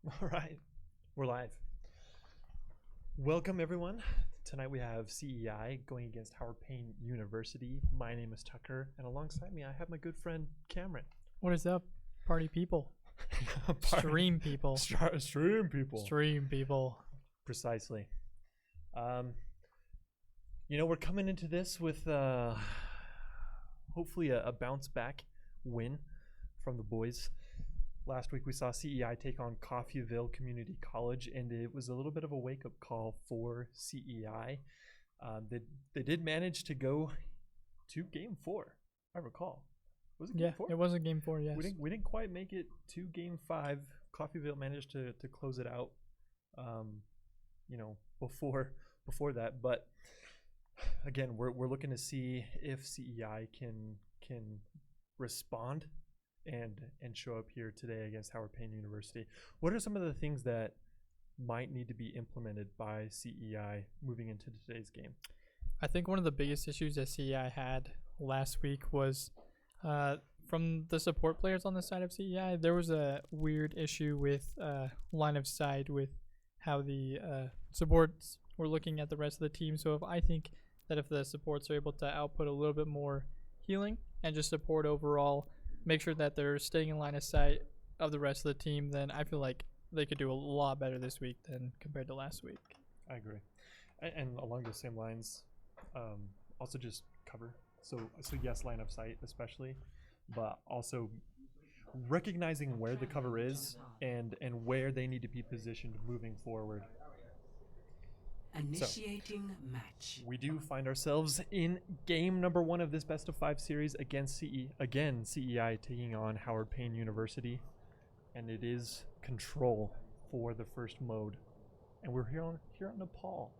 All right, we're live. Welcome, everyone. Tonight we have CEI going against Howard Payne University. My name is Tucker, and alongside me I have my good friend Cameron. What is up, party people? Stream people. Stream people. Stream people. Precisely. We're coming into this with hopefully a bounce back win from the boys. Last week we saw CEI take on Coffeyville Community College, and it was a little bit of a wake-up call for CEI. They did manage to go to Game 4, I recall. Was it Game 4? It was a Game 4, yes. We didn't quite make it to Game 5. Coffeyville managed to close it out, before that. But again, we're looking to see if CEI can respond and show up here today against Howard Payne University. What are some of the things that might need to be implemented by CEI moving into today's game? I think one of the biggest issues that CEI had last week was from the support players on the side of CEI. There was a weird issue with line of sight with how the supports were looking at the rest of the team. So I think that if the supports are able to output a little bit more healing and just support overall, make sure that they're staying in line of sight of the rest of the team, then I feel like they could do a lot better this week than compared to last week. I agree. And along those same lines, also just cover. So yes, line of sight especially, but also recognizing where the cover is and where they need to be positioned moving forward. Initiating match. We do find ourselves in game number 1 of this best of 5 series against CEI taking on Howard Payne University, and it is control for the first mode, and we're here on Nepal.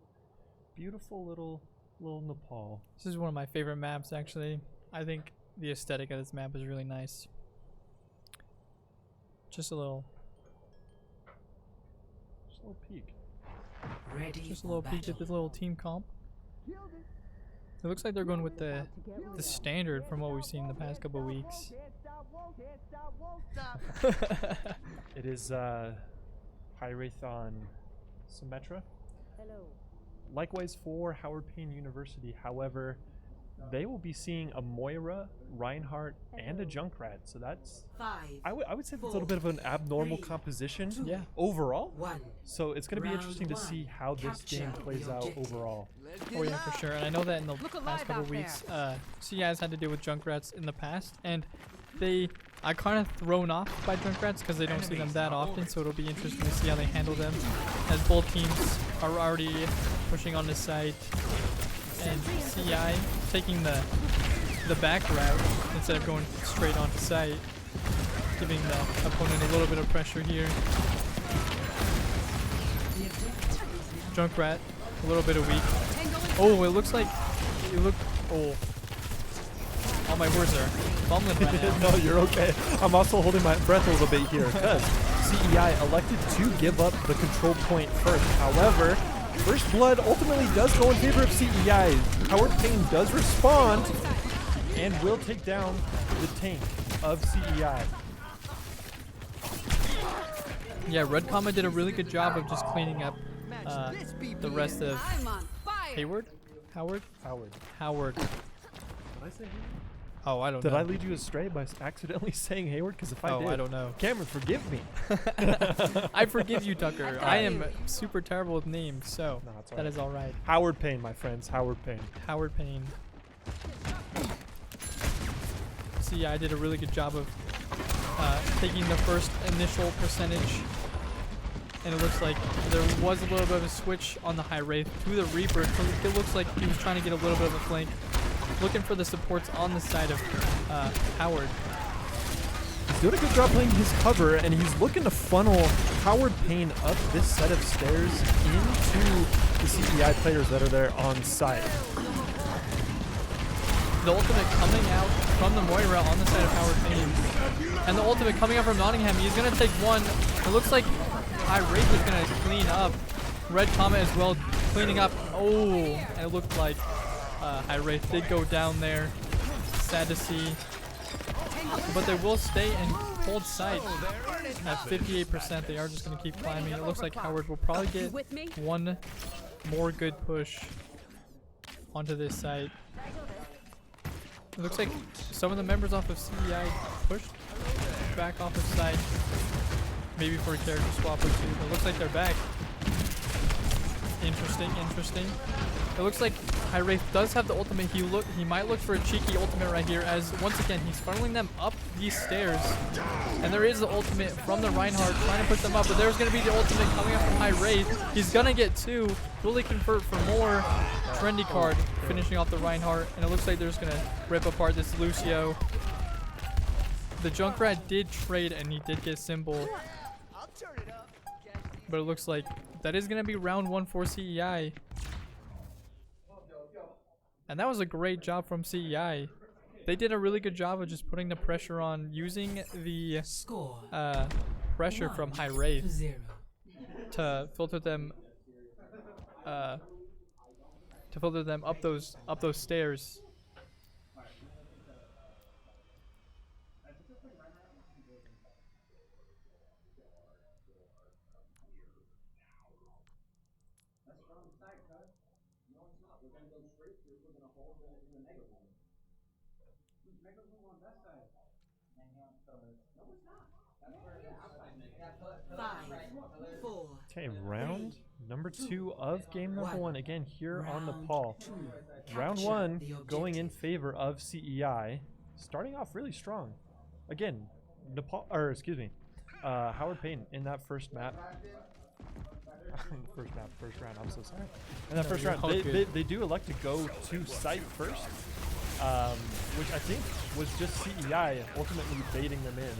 Beautiful little Nepal. This is one of my favorite maps, actually. I think the aesthetic of this map is really nice. Just a little peek. Ready. Just a little peek at this little team comp. It looks like they're going with the standard from what we've seen the past couple of weeks. It is High-Wraith on Symmetra. Hello. Likewise for Howard Payne University. However, they will be seeing a Moira, Reinhardt, and a Junkrat. So that's 5. I would say that's a little bit of an abnormal composition overall. 1. So it's going to be interesting to see how this game plays out overall. Oh yeah, for sure. And I know that in the past couple of weeks, CEI has had to deal with Junkrats in the past, and they are kind of thrown off by Junkrats because they don't see them that often. So it'll be interesting to see how they handle them, as both teams are already pushing on the site, and CEI taking the back route instead of going straight onto site, giving the opponent a little bit of pressure here. Junkrat, a little bit of weak. Oh, it looks like all my words are bumbling right now. No, you're okay. I'm also holding my breath a little bit here because CEI elected to give up the control point first. However, First Blood ultimately does go in favor of CEI. Howard Payne does respond and will take down the tank of CEI. Yeah, Red Comet did a really good job of just cleaning up the rest of Howard. Howard. Did I say Hayward? Oh, I don't know. Did I lead you astray by accidentally saying Hayward? Because if I did, I don't know. Cameron, forgive me. I forgive you, Tucker. I am super terrible with names, so No, it's all that right. is all right. Howard Payne, my friends. Howard Payne. Howard Payne. See, I did a really good job of taking the first initial percentage, and it looks like there was a little bit of a switch on the High-Wraith to the Reaper. So it looks like he was trying to get a little bit of a flank, looking for the supports on the side of Howard. He's doing a good job playing his cover, and he's looking to funnel Howard Payne up this set of stairs into the CEI players that are there on site. The ultimate coming out from the Moira on the side of Howard Payne. And the ultimate coming up from Nottingham. He's going to take one. It looks like High-Wraith is going to clean up. Red Comet as well, cleaning up. Oh, and it looked like High-Wraith did go down there. Sad to see. but they will stay and hold site at 58%. They are just going to keep climbing. It looks like Howard will probably get one more good push onto this site. It looks like some of the members off of CEI pushed back off of site, maybe for a character swap or two. But it looks like they're back. Interesting, interesting. It looks like High Wraith does have the ultimate. He might look for a cheeky ultimate right here, as once again he's funneling them up these stairs. And there is the ultimate from the Reinhardt trying to push them up, but there's going to be the ultimate coming up from High Wraith. He's going to get two. Will he convert for more? Trendy card finishing off the Reinhardt, and it looks like they're just going to rip apart this Lucio. The Junkrat did trade and he did get Symbol, but it looks like that is going to be round 1 for CEI. And that was a great job from CEI. They did a really good job of just putting the pressure on, using the pressure from High Wraith to filter them up those stairs. Okay, round number 2 of game number 1. Again, here on the Paul. Round 1 going in favor of CEI. Starting off really strong. Again, Howard Payne in that first map. First round, I'm so sorry. In that first round, they do elect to go to site first, which I think was just CEI ultimately baiting them in.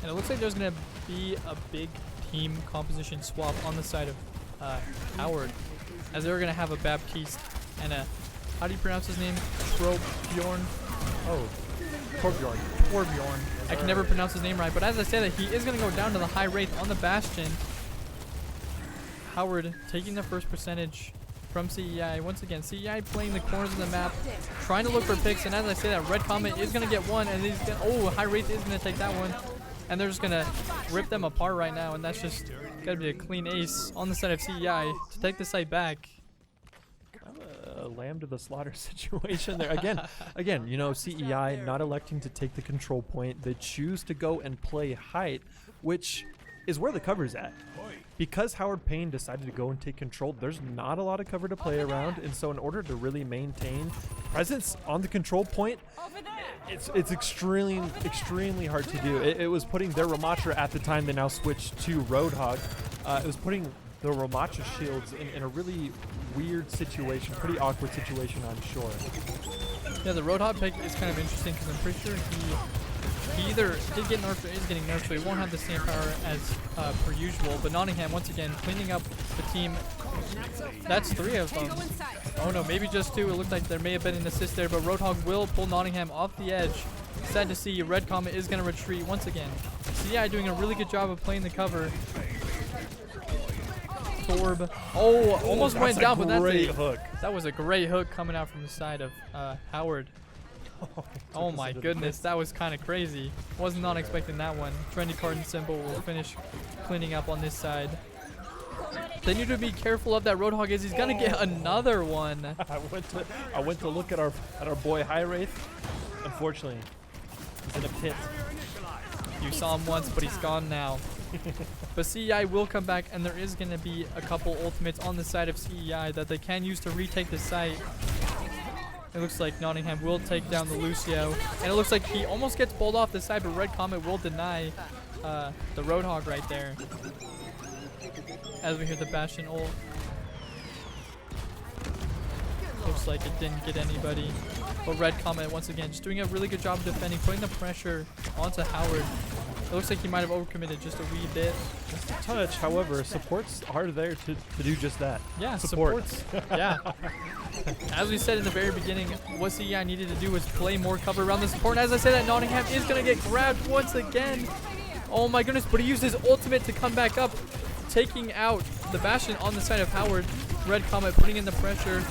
And it looks like there's going to be a big team composition swap on the side of Howard, as they're going to have a Baptiste and a, how do you pronounce his name? Torbjorn? Oh, Torbjorn. Torbjorn. I can never pronounce his name right, but as I said, he is going to go down to the High Wraith on the Bastion. Howard taking the first percentage from CEI. Once again, CEI playing the corners of the map, trying to look for picks, and as I say that, Red Comet is going to get one, and he's gonna, oh, High Wraith is going to take that one. And they're just going to rip them apart right now, and that's just got to be a clean ace on the side of CEI to take the site back. Kind of a lamb to the slaughter situation there. Again, you know, CEI not electing to take the control point. They choose to go and play height, which is where the cover's at. Because Howard Payne decided to go and take control, there's not a lot of cover to play around, and so in order to really maintain presence on the control point, it's extremely hard to do. It was putting their Ramatra at the time they now switched to Roadhog. It was putting the Ramatra shields in a really weird situation, pretty awkward situation on shore. Yeah, the Roadhog pick is kind of interesting because I'm pretty sure he either did get nerfed or is getting nerfed, so he won't have the same power as per usual. But Nottingham, once again, cleaning up the team. That's 3 of them. Oh no, maybe just 2. It looked like there may have been an assist there, but Roadhog will pull Nottingham off the edge. Sad to see. Red Comet is going to retreat once again. CEI doing a really good job of playing the cover. Thorb. Oh, almost went down, but that's a great hook. That was a great hook coming out from the side of Howard. Oh my goodness, that was kind of crazy. Was not expecting that one. Trendy card and Symbol will finish cleaning up on this side. They need to be careful of that Roadhog, as he's gonna get another one. I went to look at our boy High Wraith. Unfortunately, he's in a pit. You saw him once, but he's gone now. But CEI will come back, and there is gonna be a couple ultimates on the side of CEI that they can use to retake the site. It looks like Nottingham will take down the Lucio, and it looks like he almost gets bowled off the side, but Red Comet will deny the Roadhog right there. As we hear the Bastion ult. Looks like it didn't get anybody. But Red Comet, once again, just doing a really good job of defending, putting the pressure onto Howard. It looks like he might have overcommitted just a wee bit. Just a touch, however, supports are there to do just that. Yeah, supports. Yeah. As we said in the very beginning, what CEI needed to do was play more cover around the support. And as I said, that Nottingham is going to get grabbed once again. Oh my goodness, but he used his ultimate to come back up, taking out the Bastion on the side of Howard. Red Comet putting in the pressure,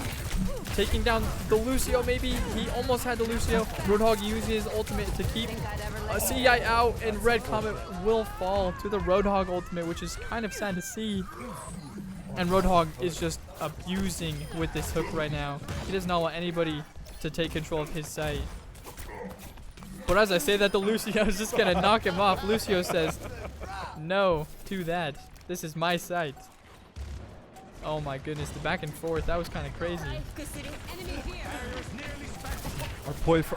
taking down the Lucio. Maybe he almost had the Lucio. Roadhog uses his ultimate to keep CEI out, and Red Comet will fall to the Roadhog ultimate, which is kind of sad to see. And Roadhog is just abusing with this hook right now. He does not want anybody to take control of his site. But as I say that, the Lucio is just going to knock him off. Lucio says no to that. This is my site. Oh my goodness, the back and forth, that was kind of crazy. Our boy for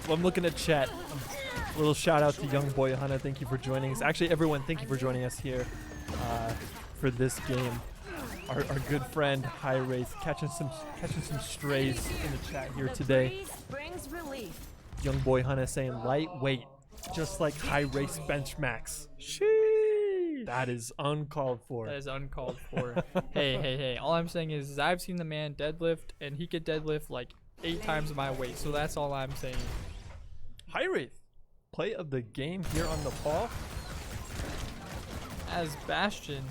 well, I'm looking at chat. A little shout out to Young Boy Hana. Thank you for joining us. Actually, everyone, thank you for joining us here for this game. Our good friend High Wraith catching some strays in the chat here today. Young Boy Hana saying lightweight, just like High Wraith's benchmarks. Sheesh. That is uncalled for. That is uncalled for. Hey. All I'm saying is I've seen the man deadlift, and he could deadlift like 8 times my weight. So that's all I'm saying. High Wraith, play of the game here on Nepal. As Bastion,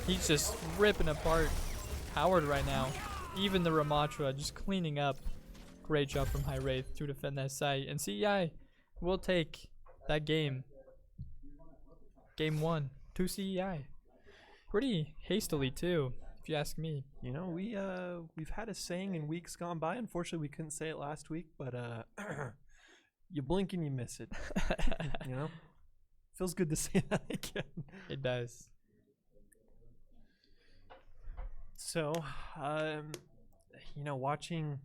he's just ripping apart Howard right now. Even the Ramatra just cleaning up. Great job from High Wraith to defend that site. And CEI will take that game. Game 1 to CEI. Pretty hastily too, if you ask me. You know, we've had a saying in weeks gone by. Unfortunately, we couldn't say it last week, but you blink and you miss it. You know? Feels good to say that again. It does. So, you know, watching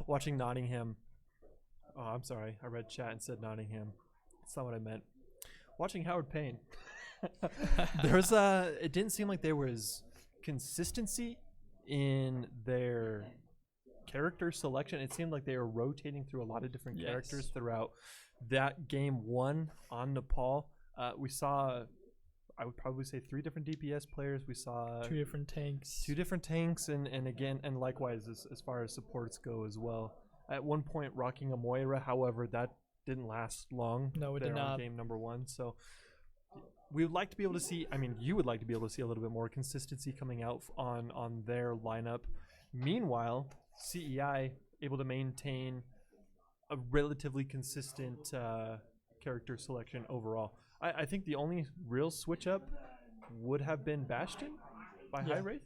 Nottingham. Oh, I'm sorry. I read chat and said Nottingham. That's not what I meant. Watching Howard Payne. It didn't seem like there was consistency in their character selection. It seemed like they were rotating through a lot of different characters throughout that game 1 on Nepal. We saw, I would probably say 3 different DPS players. We saw 2 different tanks. 2 different tanks, and again, and likewise as far as supports go as well. At one point, rocking a Moira, however, that didn't last long. No, it did not. On game number 1, so we would like to be able to see. I mean, you would like to be able to see a little bit more consistency coming out on their lineup. Meanwhile, CEI able to maintain a relatively consistent character selection overall. I think the only real switch up would have been Bastion by High Wraith.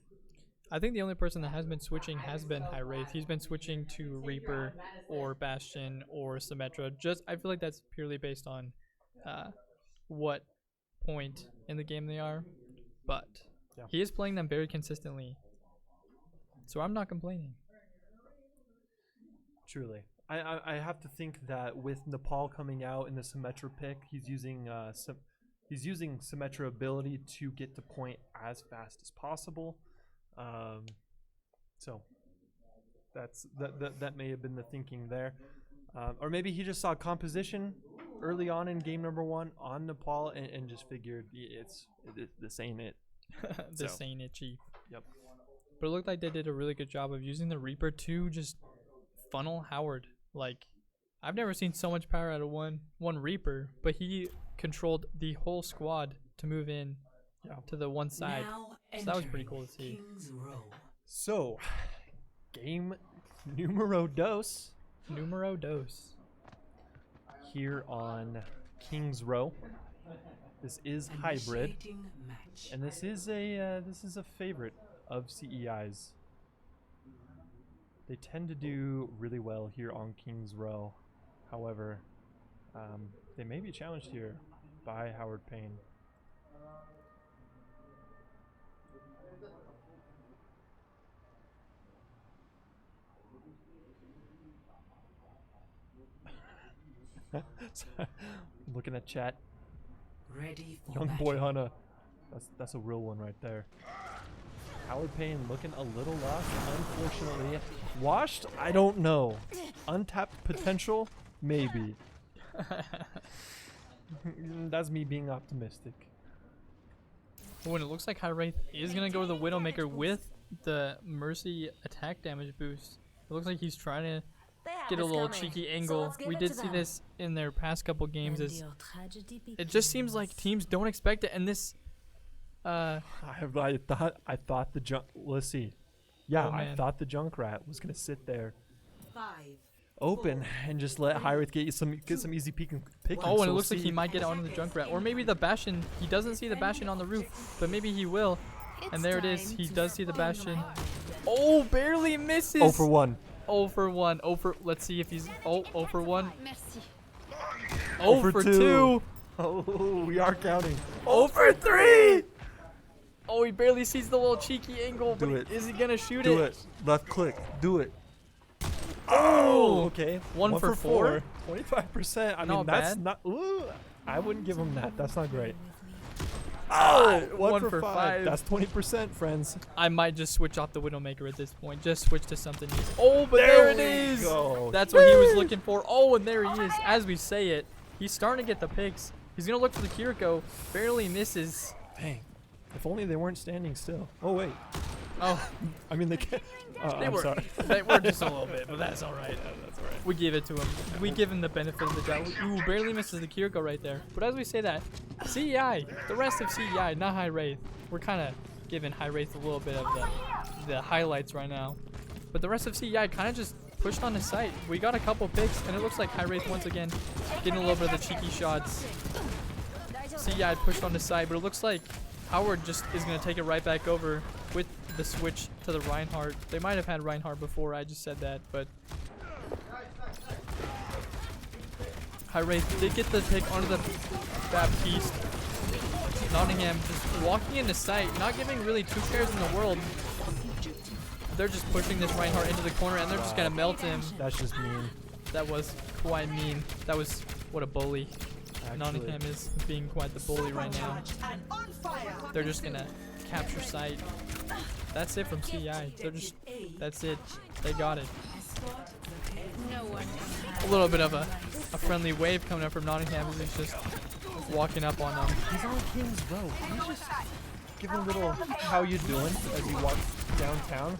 I think the only person that has been switching has been High Wraith. He's been switching to Reaper or Bastion or Symmetra. I feel like that's purely based on what point in the game they are. But he is playing them very consistently. So I'm not complaining. Truly. I have to think that with Nepal coming out in the Symmetra pick, he's using Symmetra ability to get to point as fast as possible. So that may have been the thinking there, or maybe he just saw composition early on in game number 1 on Nepal and just figured this ain't it. This ain't it, Chief. Yep. But it looked like they did a really good job of using the Reaper to just funnel Howard. Like, I've never seen so much power out of one Reaper, but he controlled the whole squad to move in to the one side. So that was pretty cool to see. So, game numero dos. Numero dos. Here on King's Row. This is hybrid, and this is a favorite of CEI's. They tend to do really well here on King's Row. However, they may be challenged here by Howard Payne. Looking at chat. Ready for Young Boy Hana. That's a real one right there. Howard Payne looking a little lost, unfortunately. Washed? I don't know. Untapped potential? Maybe. That's me being optimistic. When it looks like High Wraith is going to go to the Widowmaker with the Mercy attack damage boost. It looks like he's trying to get a little cheeky angle. We did see this in their past couple games. It just seems like teams don't expect it, and this I thought the junk. Let's see. Yeah, Oh, I man. thought the Junkrat was gonna sit there 5, open and just let Hiraeth get some easy picking. Oh, and it looks like he might get onto the Junkrat. Or maybe the Bastion. He doesn't see the Bastion on the roof, but maybe he will. And there it is. He does see the Bastion. Oh, barely misses. 0 for 1. 0 for 1. 0 for, let's see if he's, 0 for 1. Merci. 0 for 2. Oh, we are counting. 0 for 3. Oh, he barely sees the little cheeky angle. Do But it. is he going to shoot Do it? it. Left click. Do it. Oh, Okay. 1 for 4. 25%. I mean, Not that's bad. not. Ooh, I wouldn't give him that. That's not great. Oh, 1 1 for for 5. 5. That's 20%, friends. I might just switch off the Widowmaker at this point. Just switch to something easy. Oh, but there it we is. go. That's what he was looking for. Oh, and there he is. As we say it, he's starting to get the picks. He's going to look for the Kiriko. Barely misses. Dang. If only they weren't standing still. Oh, wait. Oh, I mean, they can't. they I'm were. sorry. They were just a little bit, but that's all right. That's all right. We give it to him. We give him the benefit of the doubt. Ooh, barely misses the Kiriko right there. But as we say that, CEI, the rest of CEI, not High Wraith. We're kind of giving High Wraith a little bit of the highlights right now. But the rest of CEI kind of just pushed on his site. We got a couple picks, and it looks like High Wraith once again getting a little bit of the cheeky shots. CEI pushed on his side, but it looks like Howard just is going to take it right back over with the switch to the Reinhardt. They might have had Reinhardt before, I just said that, but High Wraith did get the pick onto the Baptiste. Nottingham just walking into sight, not giving really two cares in the world. They're just pushing this Reinhardt into the corner, and they're just going to melt him. That's just mean. That was quite mean. That was, what a bully. Actually. Nottingham is being quite the bully right now. They're just going to capture sight. That's it from CEI. They're just, that's it. They got it. No one. A little bit of a friendly wave coming up from Nottingham as he's just walking up on them. He's on King's Row. Can you just give him a little how you doing as he walks downtown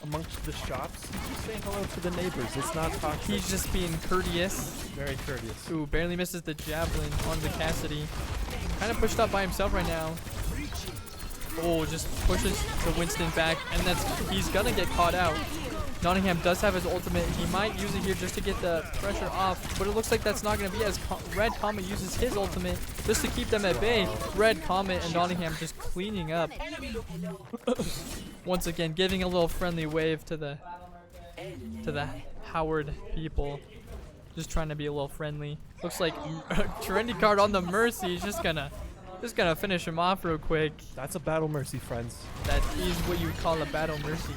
amongst the shops? He's just saying hello to the neighbors. It's not toxic. He's just being courteous. very courteous. Ooh, barely misses the javelin on the Cassidy. Kind of pushed up by himself right now. Oh, just pushes the Winston back, and he's gonna get caught out. Nottingham does have his ultimate. He might use it here just to get the pressure off, but it looks like that's not going to be as Red Comet uses his ultimate just to keep them at bay. Red Comet and Nottingham just cleaning up. Once again, giving a little friendly wave to the Howard people. Just trying to be a little friendly. Looks like Trendy card on the Mercy. He's just gonna finish him off real quick. That's a battle mercy, friends. That is what you would call a battle mercy.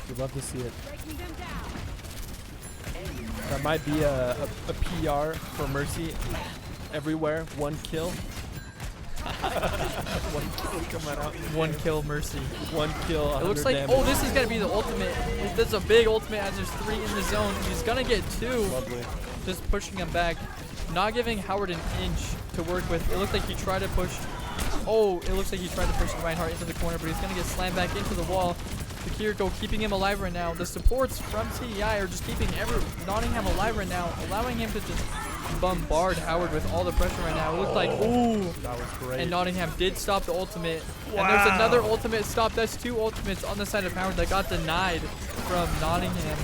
We'd love to see it. That might be a PR for Mercy everywhere. 1 kill. 1 kill coming out. 1 kill Mercy. 1 kill. It looks like, damage. oh, this is gonna be the ultimate. This is a big ultimate as there's 3 in the zone. He's gonna get 2. Lovely. Just pushing him back. Not giving Howard an inch to work with. It looked like he tried to push. Oh, it looks like he tried to push Reinhardt into the corner, but he's gonna get slammed back into the wall. The Kiriko keeping him alive right now. The supports from CEI are just keeping Nottingham alive right now, allowing him to just bombard Howard with all the pressure right now. It looked like, ooh. That was great. And Nottingham did stop the ultimate. Wow. And there's another ultimate stop. That's 2 ultimates on the side of Howard that got denied from Nottingham.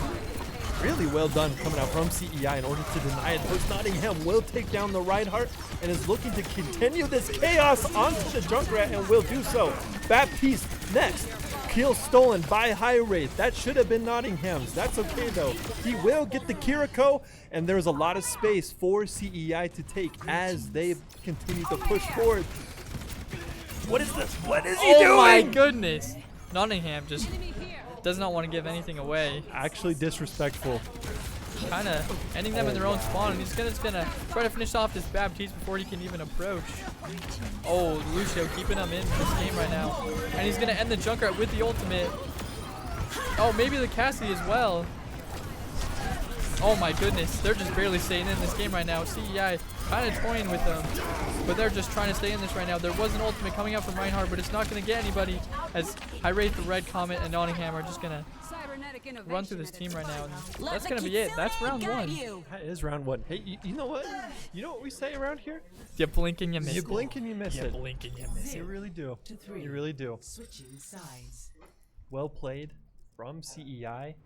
Really well done coming out from CEI in order to deny it. But Nottingham will take down the Reinhardt and is looking to continue this chaos onto the Junkrat and will do so. Baptiste next. Kill stolen by High Wraith. That should have been Nottingham's. That's okay though. He will get the Kiriko, and there's a lot of space for CEI to take as they continue to push forward. What is this? What is he doing? Oh my goodness. Nottingham just does not want to give anything away. Actually disrespectful. Kind of ending them in their own spawn. And he's gonna try to finish off this Baptiste before he can even approach. Oh, Lucio keeping him in this game right now. And he's gonna end the Junkrat with the ultimate. Oh, maybe the Cassidy as well. Oh my goodness, they're just barely staying in this game right now. CEI kind of toying with them, but they're just trying to stay in this right now. There was an ultimate coming out from Reinhardt, but it's not going to get anybody as High Wraith, the Red Comet, and Nottingham are just going to run through this team right now, and Let that's the gonna be it. That's Kitsune round guide 1. you. That is round 1. Hey, you know what? You know what we say around here? You blink and you miss You it. blink and you miss You it. blink and you miss You it. really do. To 3. You really do. Switching sides. Well played from CEI.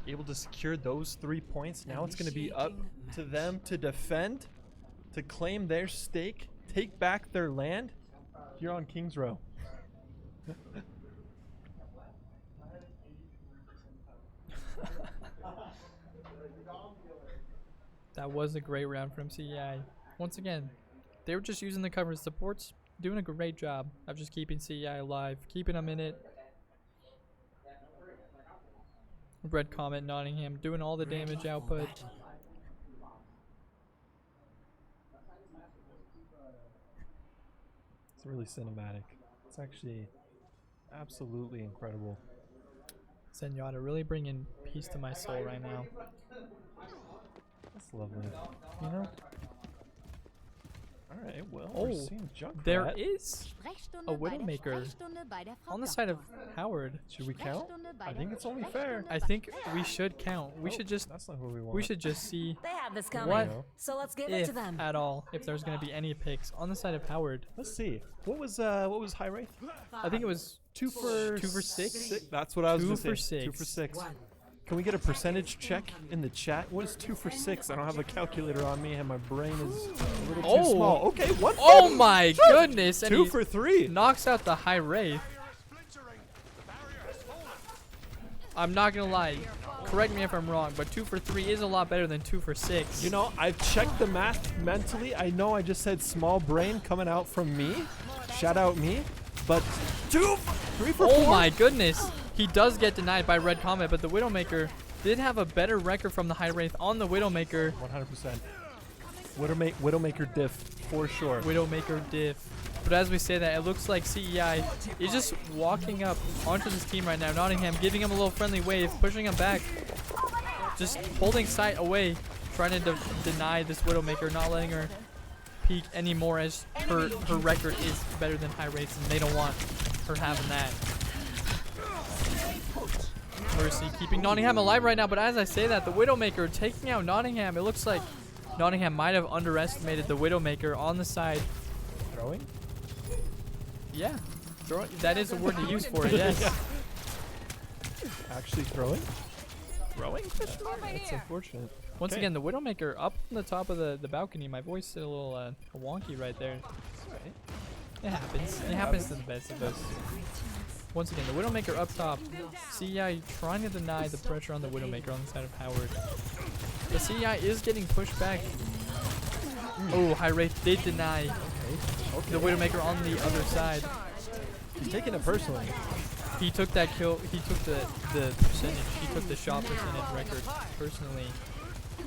Able to secure those 3 points. Now it's going to be up to them to defend, to claim their stake, take back their land here on Kings Row. That was a great round from CEI. Once again, they were just using the cover as supports, doing a great job of just keeping CEI alive, keeping them in it. Red Comet, Nottingham, doing all the damage Ready for output. battle. It's really cinematic. It's actually absolutely incredible. Zenyatta really bringing peace to my soul right now. That's lovely. You know? Alright, well, Oh, we're seeing Junkrat. There is a Widowmaker on the side of Howard. Should we count? I think it's only fair. I think we should count. We Oh, should just That's not who we want. we should just see They have this coming. what So let's give it if to them. at all if there's gonna be any picks on the side of Howard. Let's see. What was High Wraith? I think it was 2 for 6. That's what I was Two gonna say. for 6. 2 for 6. 1. Can we get a percentage check in the chat? What is 2 for 6? I don't have a calculator on me and my brain is a little Oh. too small. Okay, 1 for Oh my goodness! And 2 he for 3. knocks out the High Wraith. I'm not gonna lie. Correct me if I'm wrong, but 2 for 3 is a lot better than 2 for 6. You know, I've checked the math mentally. I know I just said small brain coming out from me. Shout out me. But 3 for 4. Oh my goodness! He does get denied by Red Comet, but the Widowmaker did have a better record from the High Wraith on the Widowmaker. 100%. Widowmaker diff for sure. Widowmaker diff. But as we say that, it looks like CEI is just walking up onto this team right now. Nottingham giving him a little friendly wave, pushing him back. Just holding sight away, trying to deny this Widowmaker, not letting her peak anymore as her record is better than High Wraith's, and they don't want her having that. Mercy keeping Nottingham alive right now, but as I say that, the Widowmaker taking out Nottingham. It looks like Nottingham might have underestimated the Widowmaker on the side. Throwing? Yeah, throwing. That is a word to use for it. Yes. Actually throwing? Throwing? That's unfortunate. Once Okay. again, the Widowmaker up on the top of the balcony. My voice is a little wonky right there. Right. It happens. It happens to the best of us. Once again, the Widowmaker up top. CEI trying to deny the pressure on the Widowmaker on the side of Howard. The CEI is getting pushed back. Oh, High Wraith did deny the Widowmaker on the other side. He's taking it personally. He took that kill. He took the percentage. He took the shot percentage record personally.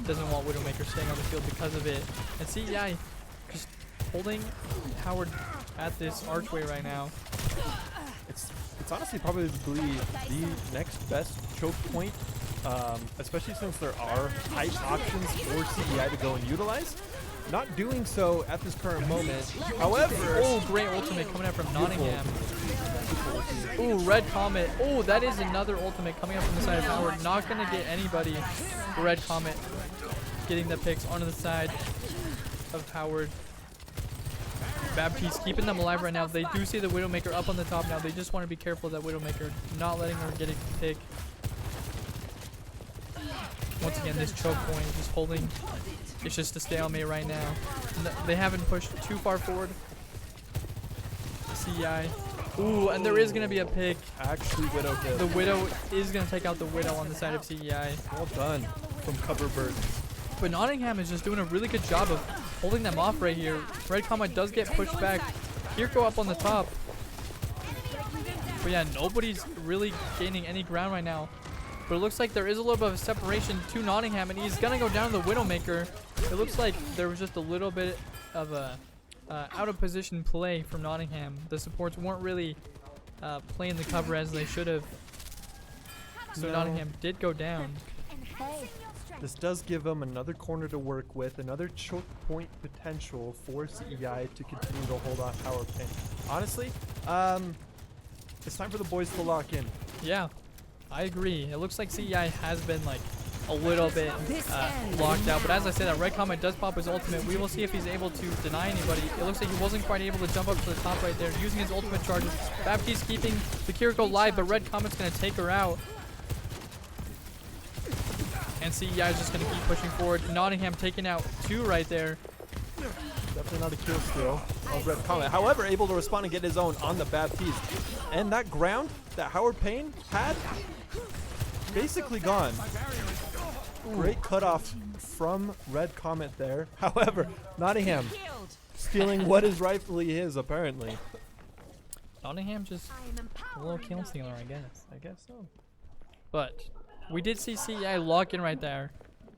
Doesn't want Widowmaker staying on the field because of it. And CEI just holding Howard at this archway right now. It's honestly probably the next best choke point, especially since there are hype options for CEI to go and utilize. Not doing so at this current moment. However, Oh, great ultimate coming out from Nottingham. Ooh, Red Comet. Oh, that is another ultimate coming up from the side of Howard. Not going to get anybody. Red Comet getting the picks onto the side of Howard. Baptiste keeping them alive right now. They do see the Widowmaker up on the top now. They just want to be careful of that Widowmaker, not letting her get a pick. Once again, this choke point just holding. It's just a stalemate right now. They haven't pushed too far forward. CEI. Ooh, and there is going to be a pick. actually Widow kill. The Widow is going to take out the Widow on the side of CEI. Well done from Coverbird. But Nottingham is just doing a really good job of holding them off right here. Red Comet does get pushed back. Kirko up on the top. But yeah, nobody's really gaining any ground right now. But it looks like there is a little bit of a separation to Nottingham, and he's going to go down to the Widowmaker. It looks like there was just a little bit of a out of position play from Nottingham. The supports weren't really playing the cover as they should have. So Nottingham did go down. This does give them another corner to work with, another choke point potential for CEI to continue to hold off Howard Payne. Honestly, it's time for the boys to lock in. Yeah. I agree. It looks like CEI has been like a little bit locked out, but as I say, that Red Comet does pop his ultimate. We will see if he's able to deny anybody. It looks like he wasn't quite able to jump up to the top right there using his ultimate charges. Baptiste keeping the Kiriko live, but Red Comet's going to take her out. And CEI is just going to keep pushing forward. Nottingham taking out 2 right there. Definitely not a kill steal of Red Comet. However, able to respond and get his own on the Baptiste. And that ground that Howard Payne had, basically gone. Great cutoff from Red Comet there. However, Nottingham stealing what is rightfully his, apparently. Nottingham just a little kill stealer, I guess. I guess so. But we did see CEI lock in right there,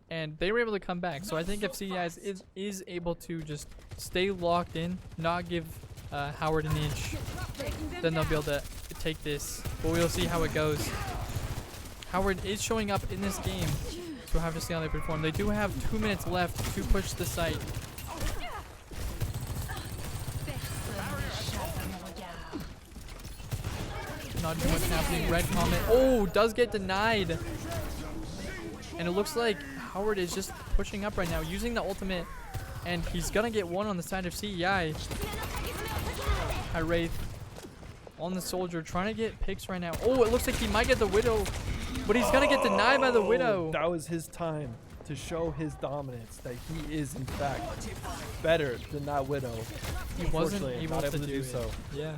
and they were able to come back. So I think if CEI is able to just stay locked in, not give Howard an inch, then they'll be able to take this. But we'll see how it goes. Howard is showing up in this game, so we'll have to see how they perform. They do have 2 minutes left to push the site. Not too much happening. Red Comet, oh, does get denied. And it looks like Howard is just pushing up right now, using the ultimate, and he's gonna get one on the side of CEI. Wraith on the soldier, trying to get picks right now. Oh, it looks like he might get the Widow, but he's gonna get denied by the Widow. That was his time to show his dominance, that he is in fact better than that Widow. He wasn't Unfortunately, able not to do so. Yeah,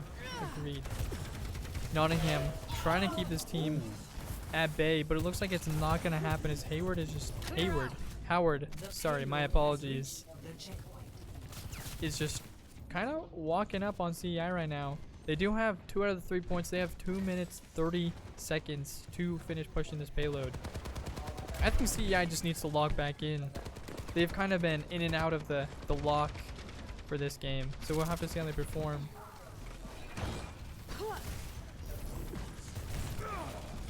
agreed. Nottingham trying to keep this team at bay, but it looks like it's not gonna happen as Howard, sorry, my apologies, is just kind of walking up on CEI right now. They do have 2 out of the 3 points. They have 2 minutes 30 seconds to finish pushing this payload. I think CEI just needs to log back in. They've kind of been in and out of the lock for this game, so we'll have to see how they perform.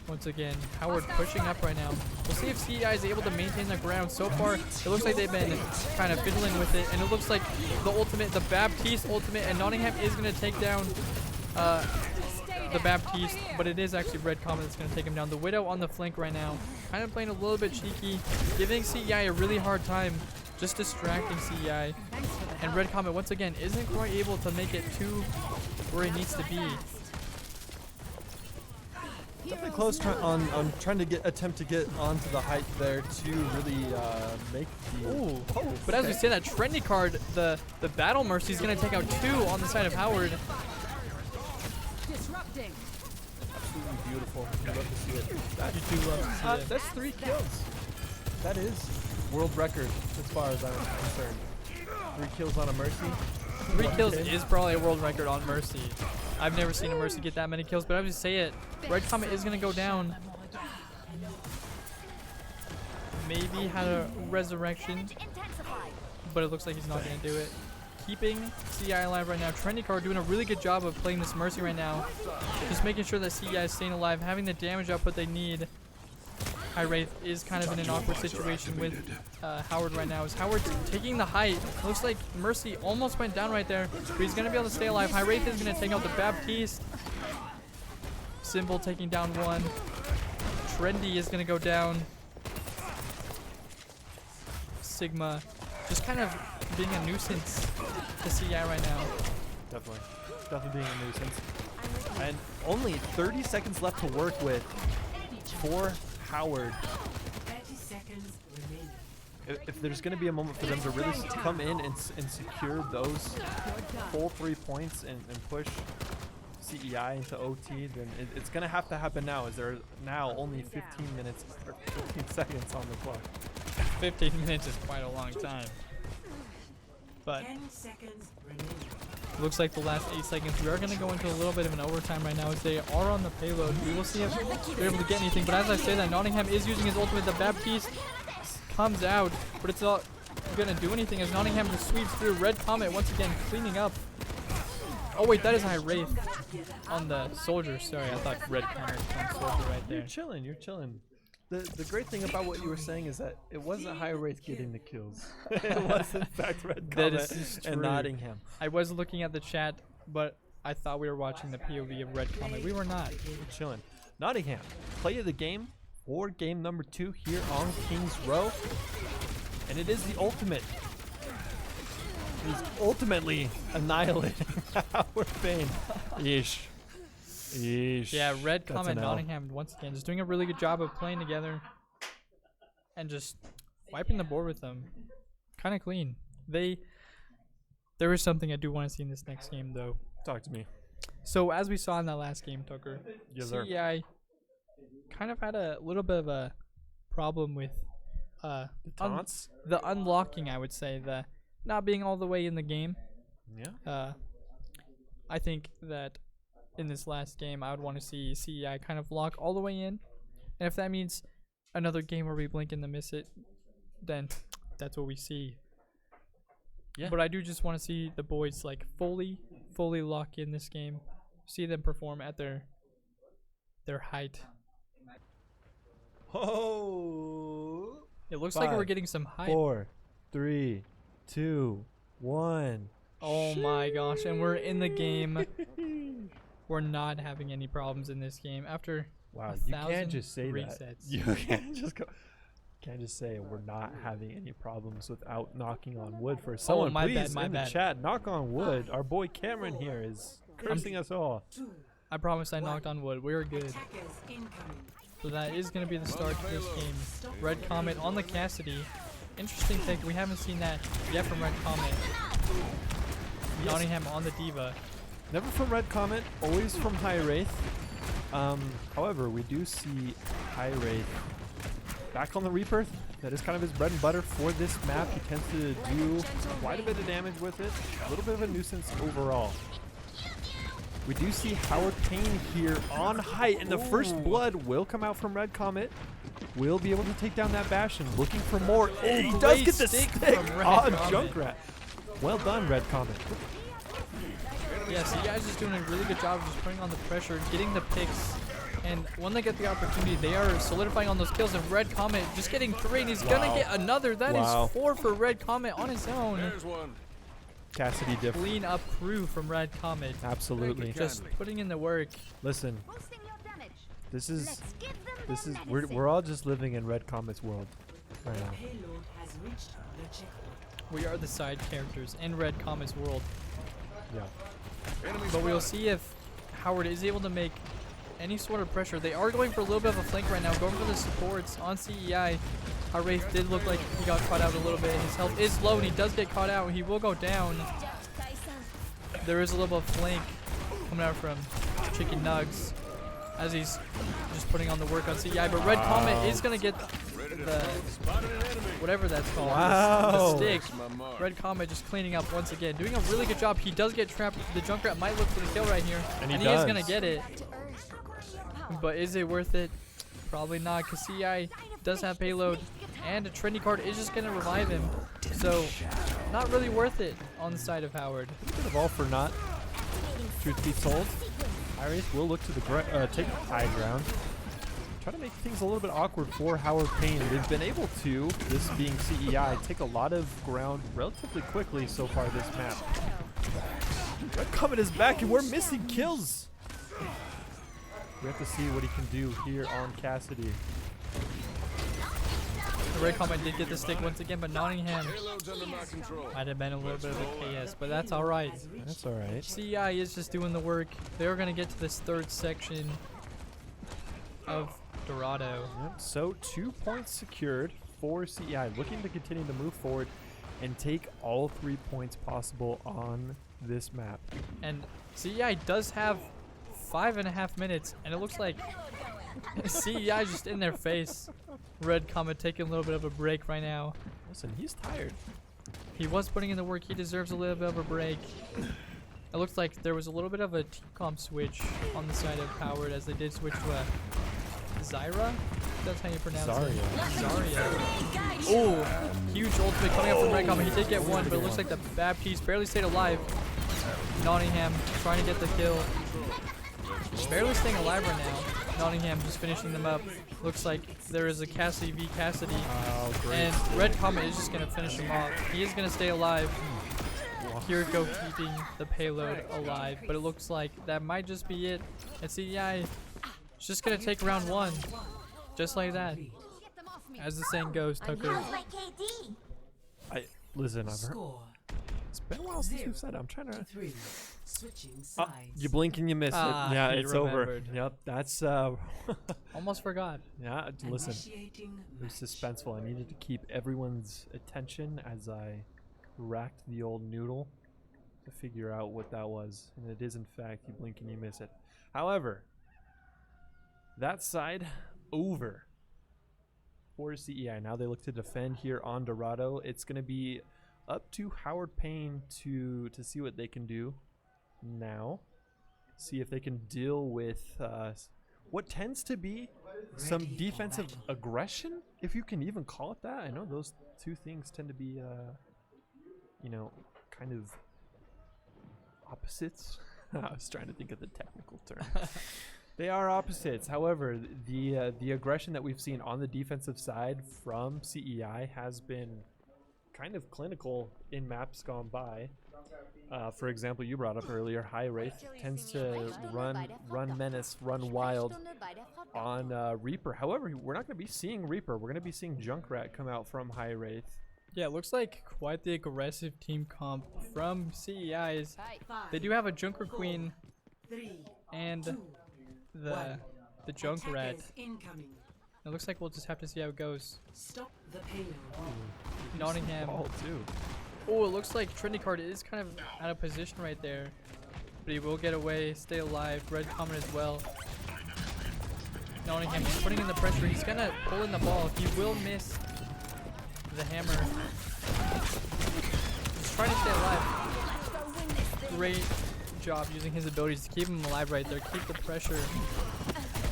Once again, Howard pushing up right now. We'll see if CEI is able to maintain the ground. So far, it looks like they've been kind of fiddling with it, and it looks like the ultimate, the Baptiste ultimate, and Nottingham is going to take down the Baptiste, but it is actually Red Comet that's going to take him down. The Widow on the flank right now, kind of playing a little bit cheeky, giving CEI a really hard time, just distracting CEI. And Red Comet, once again, isn't quite able to make it to where he needs to be. Definitely close on trying to attempt to get onto the height there to really make the. Ooh. But as we say that trendy card, the Battle Mercy is going to take out 2 on the side of Howard. Disrupting. Absolutely beautiful. You love to see it. You do love to see it. That's 3 kills. That is world record as far as I'm concerned. 3 kills on a Mercy. 3 kills is probably a world record on Mercy. I've never seen a Mercy get that many kills, but I would say it. Red Comet is going to go down. Maybe had a resurrection, but it looks like he's not going to do it. Keeping CEI alive right now. Trendy card doing a really good job of playing this Mercy right now. Just making sure that CEI is staying alive, having the damage output they need. Wraith is kind of in an awkward situation with Howard right now. As Howard's taking the height, looks like Mercy almost went down right there, but he's going to be able to stay alive. Wraith is going to take out the Baptiste. Symbol taking down 1. Trendy is going to go down. Sigma just kind of being a nuisance to CEI right now. Definitely being a nuisance. And only 30 seconds left to work with for Howard. 30 seconds remaining. If there's going to be a moment for them to really come in and secure those full 3 points and push CEI into OT, then it's going to have to happen now, as there are now only 15 minutes or 15 seconds on the clock. 15 minutes is quite a long time. But 10 seconds remaining. looks like the last 8 seconds. We are going to go into a little bit of an overtime right now as they are on the payload. We will see if they're able to get anything. But as I say that, Nottingham is using his ultimate. The Baptiste comes out, but it's not going to do anything as Nottingham just sweeps through. Red Comet once again cleaning up. Oh wait, that is Wraith on the soldier. Sorry, I thought Red Comet was on soldier right there. You're chilling. The great thing about what you were saying is that it wasn't Wraith getting the kills. It was in fact Red That Comet is and true. Nottingham. I was looking at the chat, but I thought we were watching the POV of Red Comet. We were not. We're chilling. Nottingham, play of the game for game number 2 here on Kings Row. And it is the ultimate. It is ultimately annihilating Howard Payne. Yeesh. Yeesh. Yeah, Red That's Comet an L. Nottingham once again just doing a really good job of playing together and just wiping the board with them. Kind of clean. There is something I do want to see in this next game though. Talk to me. So as we saw in that last game, Tucker, Yes, sir. CEI kind of had a little bit of a problem with The taunts? the unlocking, I would say, the not being all the way in the game. Yeah. I think that in this last game, I would want to see CEI kind of lock all the way in. And if that means another game where we blink and miss it, then that's what we see. Yeah. But I do just want to see the boys like fully lock in this game, see them perform at their height. Oh. It looks like we're 5, getting some hype. 4, 3, 2, 1. Oh my gosh, and we're in the game. We're not having any problems in this game after Wow, 1,000 you can't just say resets. that. You can't just go. Can't just say we're not having any problems without knocking on wood for someone. my Please, bad, my in the bad. chat, knock on wood. Our boy Cameron here is cursing us all. I promise I knocked on wood. We're good. Attackers incoming. So that is going to be the start to this game. Red Comet on the Cassidy. Interesting take. We haven't seen that yet from Red Comet. Nottingham on the Diva. Never from Red Comet, always from High Wraith. However, we do see High Wraith back on the Reaper. That is kind of his bread and butter for this map. He tends to do quite a bit of damage with it. A little bit of a nuisance overall. We do see Howard Payne here on height, and the first blood will come out from Red Comet. Will be able to take down that Bastion. Looking for more. Oh, he does great get the stick stick from Red on Comet. Junkrat. Well done, Red Comet. Yeah, so you guys just doing a really good job of just putting on the pressure, getting the picks. And when they get the opportunity, they are solidifying on those kills. And Red Comet just getting 3, and he's gonna get another. That is 4 for Red Comet on his own. Cassidy diff. Clean up crew from Red Comet. Absolutely. Just putting in the work. Listen, this is we're all just living in Red Comet's world right now. Payload has reached the checkpoint. We are the side characters in Red Comet's world. Yeah. But we'll see if Howard is able to make any sort of pressure. They are going for a little bit of a flank right now, going for the supports on CEI. Our Wraith did look like he got caught out a little bit. His health is low, and he does get caught out. He will go down. There is a little bit of flank coming out from Chicken Nugs as he's just putting on the work on CEI. But Red Comet is going to get the whatever that's called, the stick. Red Comet just cleaning up once again, doing a really good job. He does get trapped. The Junkrat might look for the kill right here, And he is does. going to get it. But is it worth it? Probably not, because CEI does have payload, and a Trinity card is just going to revive him. So, not really worth it on the side of Howard. A bit of all for naught. Truth be told, Iris will look to the take the high ground. Try to make things a little bit awkward for Howard Payne. They've been able to, this being CEI, take a lot of ground relatively quickly so far this map. Red Comet is back, and we're missing kills. We have to see what he can do here on Cassidy. The Red Comet did get the stick once again, but Nottingham might have been a little bit of a KS, but that's alright. That's alright. CEI is just doing the work. They're going to get to this third section of Dorado. Yep. So 2 points secured for CEI, looking to continue to move forward and take all 3 points possible on this map. And CEI does have 5.5 minutes, and it looks like CEI just in their face. Red Comet taking a little bit of a break right now. Listen, he's tired. He was putting in the work. He deserves a little bit of a break. It looks like there was a little bit of a team comp switch on the side of Howard as they did switch to a Zyra. That's how you pronounce it. Zarya. Oh, huge ultimate coming up from Red Comet. He did get one, but it looks like the Baptiste barely stayed alive. Nottingham trying to get the kill. Barely staying alive right now. Nottingham just finishing them up. Looks like there is a Cassidy v Cassidy. Oh, great. And Red Comet is just going to finish him off. He is going to stay alive. Kiriko keeping the payload alive. But it looks like that might just be it. And CEI It's just gonna take round 1, just like that. As the saying goes, Tucker. Listen, I've heard. Score It's been a while since we've said it. I'm trying to. 3. Switching Oh, sides. you blink and you miss Ah, it. Yeah, he it's over. remembered. Yep, that's Almost forgot. yeah. Listen, Initiating it was match. suspenseful. I needed to keep everyone's attention as I racked the old noodle to figure out what that was, and it is in fact you blink and you miss it. However, that side over for CEI. Now they look to defend here on Dorado. It's going to be up to Howard Payne to see what they can do now. See if they can deal with what tends to be some Ready for defensive battle. aggression, if you can even call it that. I know those two things tend to be, you know, kind of opposites. I was trying to think of the technical term. They are opposites. However, the aggression that we've seen on the defensive side from CEI has been kind of clinical in maps gone by. For example, you brought up earlier, High Wraith tends to run menace, run wild on Reaper. However, we're not going to be seeing Reaper. We're going to be seeing Junkrat come out from High Wraith. Yeah, it looks like quite the aggressive team comp from CEI's. They do have a Junker Queen 3, and 2, the Junkrat. Attackers incoming. It looks like we'll just have to see how it goes. Stop the payload. Nottingham. Ball too. Oh, it looks like Trinity Card is kind of out of position right there. But he will get away, stay alive. Red Comet as well. Nottingham is putting in the pressure. He's going to pull in the ball. He will miss the hammer. He's trying to stay alive. Great job using his abilities to keep him alive right there. Keep the pressure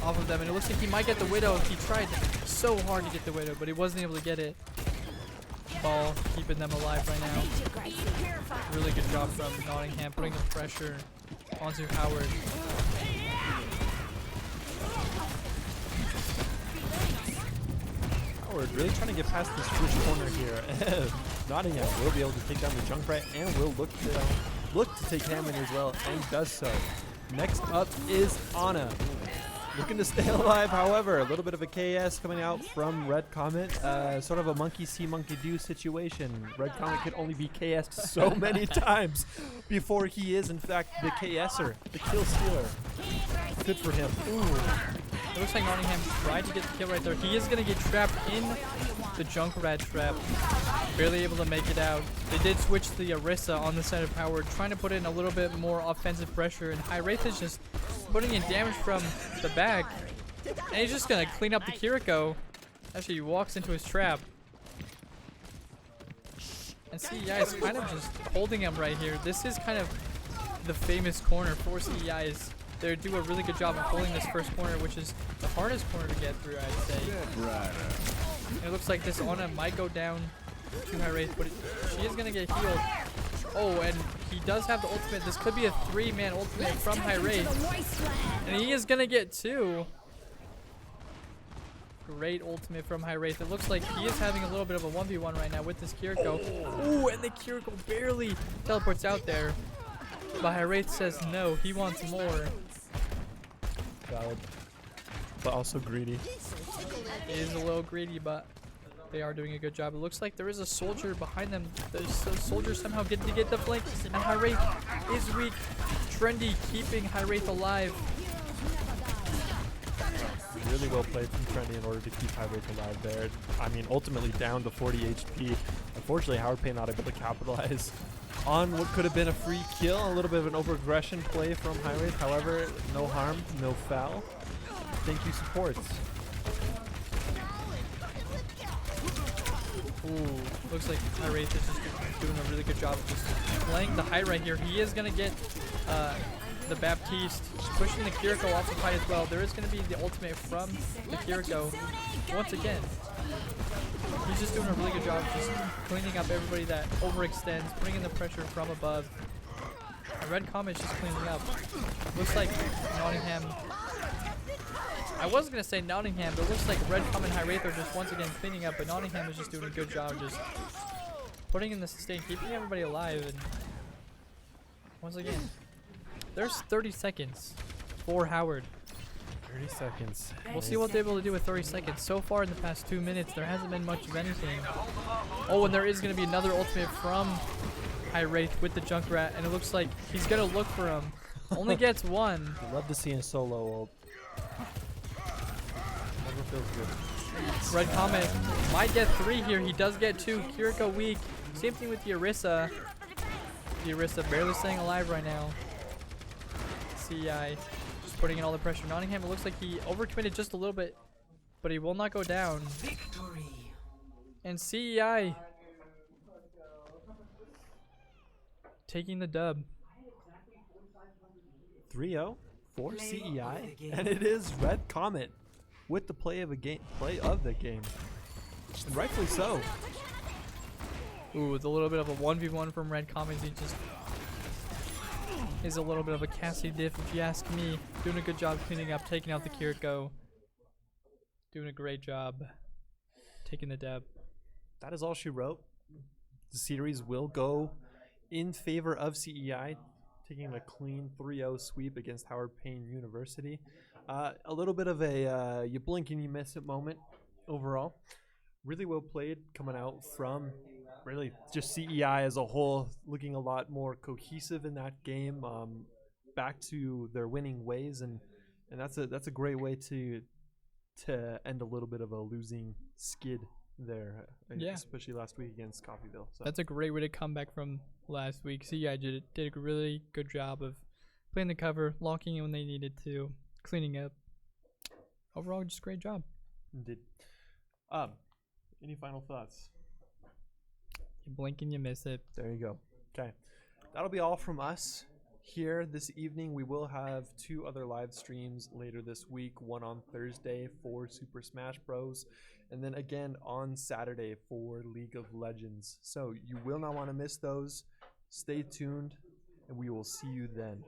off of them. And it looks like he might get the Widow. He tried so hard to get the Widow, but he wasn't able to get it. Ball keeping them alive right now. Really good job from Nottingham, putting the pressure onto Howard. Howard really trying to get past this first corner here. Nottingham will be able to take down the Junkrat and will look to take Hammond as well, and does so. Next up is Anna. Looking to stay alive, however, a little bit of a KS coming out from Red Comet. Sort of a monkey see, monkey do situation. Red Comet could only be KS'd so many times before he is, in fact, the KS'er, the kill stealer. Good for him. Ooh. It looks like Nottingham tried to get the kill right there. He is going to get trapped in the Junkrat trap. Barely able to make it out. They did switch the Orisa on the side of Howard, trying to put in a little bit more offensive pressure, and High Wraith is just putting in damage from the back. And he's just going to clean up the Kiriko. Actually, he walks into his trap. And CEI is kind of just holding him right here. This is kind of the famous corner for CEI. They do a really good job of holding this first corner, which is the hardest corner to get through, I'd say. And it looks like this Ana might go down to High Wraith, but she is going to get healed. Oh, and he does have the ultimate. This could be a 3-man ultimate from High Wraith. And he is going to get 2. Great ultimate from High Wraith. It looks like he is having a little bit of a 1v1 right now with this Kiriko. Ooh, and the Kiriko barely teleports out there. But High Wraith says no, he wants more. Valid. But also greedy. He is a little greedy, but they are doing a good job. It looks like there is a soldier behind them. The soldier somehow getting to get the flank, and High Wraith is weak. Trendy keeping High Wraith alive. Really well played from Trendy in order to keep High Wraith alive there. I mean, ultimately down to 40 HP. Unfortunately, Howard Payne not able to capitalize on what could have been a free kill. A little bit of an over-aggression play from High Wraith. However, no harm, no foul. Thank you, supports. Ooh, looks like High Wraith is just doing a really good job of just playing the high right here. He is going to get the Baptiste, pushing the Kiriko off the high as well. There is going to be the ultimate from the Kiriko once again. He's just doing a really good job of just cleaning up everybody that overextends, putting in the pressure from above. And Red Comet's just cleaning up. Looks like Nottingham. I was going to say Nottingham, but it looks like Red Comet and High Wraith are just once again cleaning up, but Nottingham is just doing a good job just putting in the sustain, keeping everybody alive. And once again, there's 30 seconds for Howard. 30 seconds. We'll see what they're able to do with 30 seconds. So far in the past 2 minutes, there hasn't been much of anything. Oh, and there is going to be another ultimate from High Wraith with the Junkrat, and it looks like he's going to look for him. Only gets one. I'd love to see a solo ult. Never feels good. Red Comet might get 3 here. He does get 2. Kiriko weak. Same thing with the Orisa. The Orisa barely staying alive right now. CEI just putting in all the pressure. Nottingham, it looks like he overcommitted just a little bit, but he will not go down. Victory. And CEI taking the dub. 3-0 for Play CEI, of the game. and it is Red Comet with the play of the game, and rightfully so. Ooh, with a little bit of a 1v1 from Red Comet. He just is a little bit of a Cassie diff, if you ask me. Doing a good job cleaning up, taking out the Kiriko. Doing a great job taking the dub. That is all she wrote. The series will go in favor of CEI, taking a clean 3-0 sweep against Howard Payne University. A little bit of a you blink and you miss it moment overall. Really well played, coming out from really just CEI as a whole, looking a lot more cohesive in that game, back to their winning ways, and that's a great way to end a little bit of a losing skid there, Yeah. especially last week against Coffeyville. So That's a great way to come back from last week. CEI did a really good job of playing the cover, locking in when they needed to, cleaning up. Overall, just great job. indeed. Any final thoughts? You blink and you miss it. There you go. Okay. That'll be all from us here this evening. We will have 2 other live streams later this week, one on Thursday for Super Smash Bros. And then again on Saturday for League of Legends. So you will not want to miss those. Stay tuned, and we will see you then.